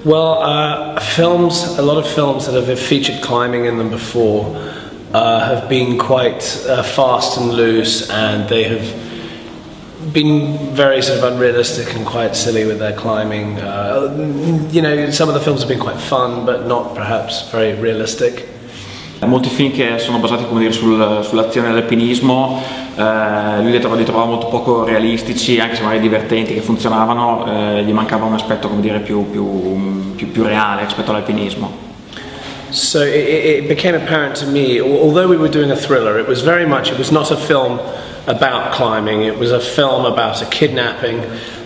Well, a lot of films that have featured climbing in them before have been quite fast and loose, and they have been very sort of unrealistic and quite silly with their climbing. Some of the films have been quite fun, but not perhaps very realistic. Molti film che sono basati, come dire, sull'azione dell'alpinismo, lui li trovava molto poco realistici, anche se magari divertenti, che funzionavano, gli mancava un aspetto, come dire, più reale rispetto all'alpinismo. So it became apparent to me, although we were doing a thriller, it was not a film about climbing, it was a film about a kidnapping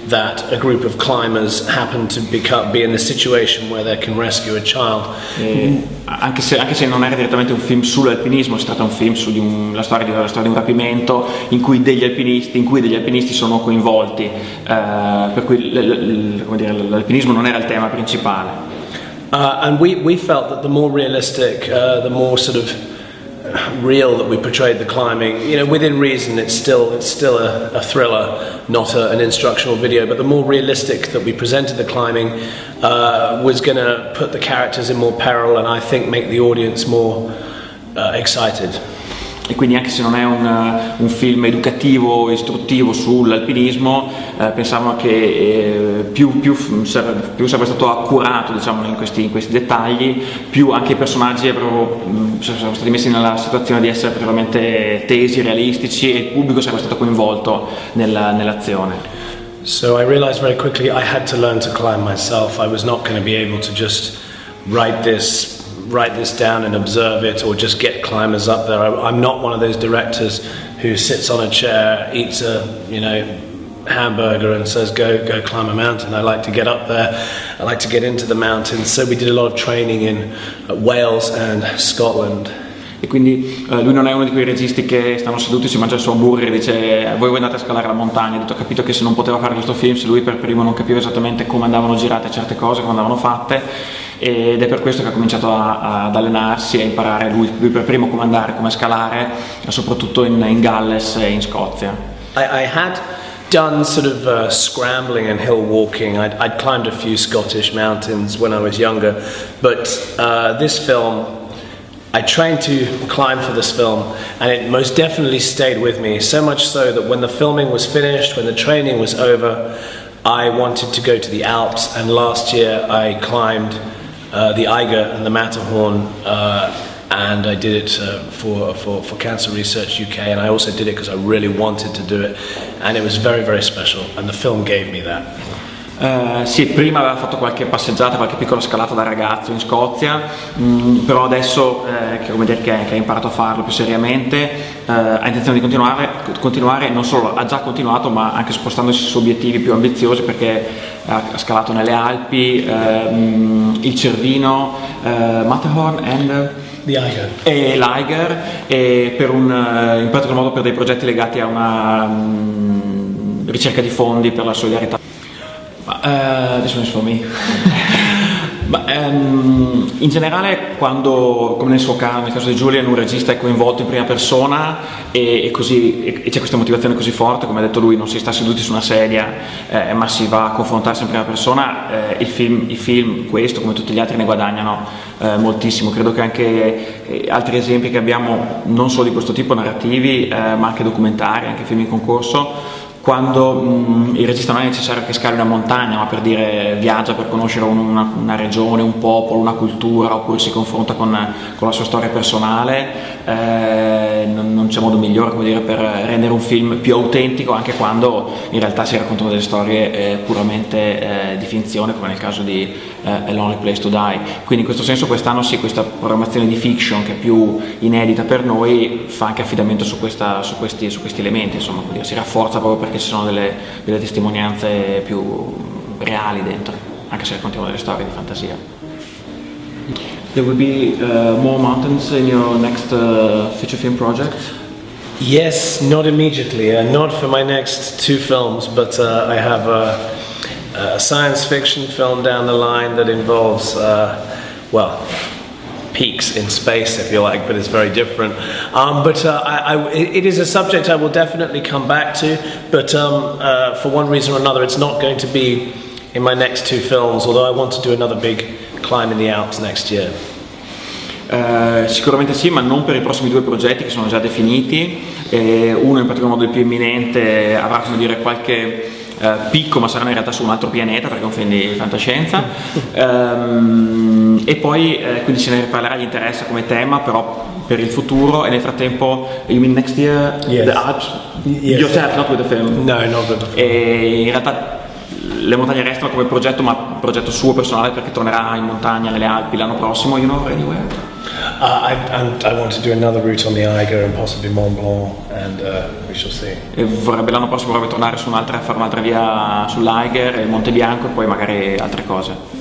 that a group of climbers happen to be in the situation where they can rescue a child. Anche se non era direttamente un film sull'alpinismo, si tratta di un film sulla storia di un rapimento in cui degli alpinisti sono coinvolti, per cui l'alpinismo non era il tema principale. And we felt that the more realistic, the more sort of real that we portrayed the climbing, within reason, it's still a thriller, not an instructional video, but the more realistic that we presented the climbing was going to put the characters in more peril, and I think make the audience more excited. E quindi, anche se non è un film educativo, istruttivo sull'alpinismo, pensavamo che più sarebbe stato accurato, diciamo, in questi dettagli, più anche i personaggi sarebbero stati messi nella situazione di essere veramente tesi, realistici, e il pubblico sarebbe stato coinvolto nell'azione. So I realized very quickly I had to learn to climb myself. I was not going to be able to just write this down and observe it, or just get climbers up there. I'm not one of those directors who sits on a chair, eats a hamburger and says go climb a mountain. I like to get up there, I like to get into the mountains. So we did a lot of training in Wales and Scotland. E quindi lui non è uno di quei registi che stanno seduti, si mangia il suo burger e dice voi andate a scalare la montagna. Ho capito che se non poteva fare questo film, se lui per primo non capiva esattamente come andavano girate certe cose, come andavano fatte, ed è per questo che ha cominciato ad allenarsi e a imparare lui per primo come andare, come scalare, soprattutto in Galles e in Scozia. I had done sort of scrambling and hill walking. I'd climbed a few Scottish mountains when I was younger, but this film, I trained to climb for this film, and it most definitely stayed with me, so much so that when the filming was finished, when the training was over, I wanted to go to the Alps, and last year I climbed the Eiger and the Matterhorn, and I did it for Cancer Research UK, and I also did it because I really wanted to do it, and it was very, very special, and the film gave me that. Sì, prima aveva fatto qualche passeggiata, qualche piccola scalata da ragazzo in Scozia, però adesso che ha imparato a farlo più seriamente, ha intenzione di continuare, non solo ha già continuato, ma anche spostandosi su obiettivi più ambiziosi, perché ha scalato nelle Alpi, il Cervino, Matterhorn e l'Eiger, e in particolar modo per dei progetti legati a una ricerca di fondi per la solidarietà. This one is for me. In generale, quando, come nel caso di Julian, un regista è coinvolto in prima persona e c'è questa motivazione così forte, come ha detto lui, non si sta seduti su una sedia, ma si va a confrontarsi in prima persona, i film, questo come tutti gli altri, ne guadagnano moltissimo. Credo che anche altri esempi che abbiamo, non solo di questo tipo, narrativi, ma anche documentari, anche film in concorso, quando il regista non è necessario che scali una montagna, ma per dire viaggia per conoscere una regione, un popolo, una cultura, oppure si confronta con la sua storia personale, non c'è modo migliore, come dire, per rendere un film più autentico, anche quando in realtà si raccontano delle storie puramente di finzione, come nel caso di A Lonely Place to Die. Quindi in questo senso quest'anno sì, questa programmazione di fiction, che è più inedita per noi, fa anche affidamento su questi elementi, insomma, quindi si rafforza proprio perché ci sono delle testimonianze più reali dentro, anche se raccontiamo delle storie di fantasia. There will be more mountains in your next feature film project? Yes, not immediately, not for my next two films, but I have a science fiction film down the line that involves, peaks in space, if you like, but it's very different. It is a subject I will definitely come back to, but for one reason or another, it's not going to be in my next 2 films, although I want to do another big climb in the Alps next year. Sicuramente sì, ma non per i prossimi 2 progetti che sono già definiti. Uno in particolar modo il più imminente avrà, come dire, qualche picco, ma sarà in realtà su un altro pianeta perché è un film di fantascienza. E poi quindi se ne riparlerà, gli interessa come tema, però per il futuro. E nel frattempo, you mean next year? Yes. The Alps? Yes. Yourself, not with the film? No, not with the film. E in realtà le montagne restano come progetto, ma progetto suo personale, perché tornerà in montagna nelle Alpi l'anno prossimo. You know already where? I want to do another route on the Eiger and possibly Mont Blanc, and we shall see. E vorrebbe l'anno prossimo tornare fare un'altra via sull'Eiger e Monte Bianco, e poi magari altre cose.